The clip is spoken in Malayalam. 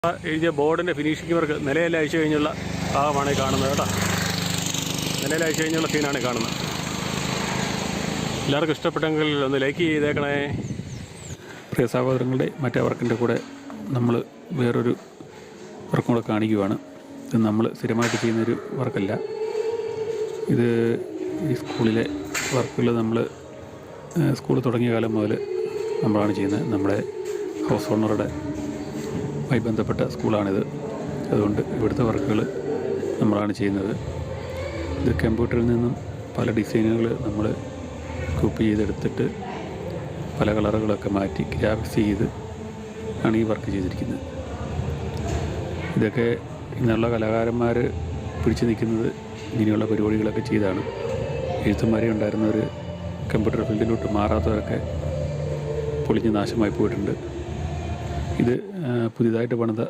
എഴുതിയ ബോർഡിൻ്റെ ഫിനിഷിംഗ് വർക്ക് നിലയിൽ അയച്ചു കഴിഞ്ഞുള്ള ഭാഗമാണ് കാണുന്നത് കേട്ടോ. നിലയിൽ അയച്ചു കഴിഞ്ഞുള്ള സീനാണ് കാണുന്നത്. എല്ലാവർക്കും ഇഷ്ടപ്പെട്ടെങ്കിൽ ഒന്ന് ലൈക്ക് ചെയ്തേക്കണേ. പ്രിയ സഹോദരങ്ങളുടെ മറ്റേ വർക്കിൻ്റെ കൂടെ നമ്മൾ വേറൊരു വർക്കും കൂടെ കാണിക്കുവാണ്. ഇത് നമ്മൾ സ്ഥിരമായിട്ട് ചെയ്യുന്നൊരു വർക്കല്ല. ഇത് ഈ സ്കൂളിലെ വർക്കുകൾ നമ്മൾ സ്കൂൾ തുടങ്ങിയ കാലം മുതൽ നമ്മളാണ് ചെയ്യുന്നത്. നമ്മുടെ ഹൗസ് ഓണറുടെ മായി ബന്ധപ്പെട്ട സ്കൂളാണിത്. അതുകൊണ്ട് ഇവിടുത്തെ വർക്കുകൾ നമ്മളാണ് ചെയ്യുന്നത്. ഇത് കമ്പ്യൂട്ടറിൽ നിന്നും പല ഡിസൈനുകൾ നമ്മൾ കോപ്പി ചെയ്തെടുത്തിട്ട് പല കളറുകളൊക്കെ മാറ്റി ഗ്രാഫിക്സ് ചെയ്ത് ആണ് ഈ വർക്ക് ചെയ്തിരിക്കുന്നത്. ഇതൊക്കെ ഇന്നുള്ള കലാകാരന്മാർ പിടിച്ചു നിൽക്കുന്നത് ഇങ്ങനെയുള്ള പരിപാടികളൊക്കെ ചെയ്താണ്. എഴുത്തുമാരെ ഉണ്ടായിരുന്നവർ കമ്പ്യൂട്ടർ ഫീൽഡിലോട്ട് മാറാത്തവരൊക്കെ പൊളിഞ്ഞ് നാശമായി പോയിട്ടുണ്ട്. ഇത് പുതിയതായിട്ട് പണിത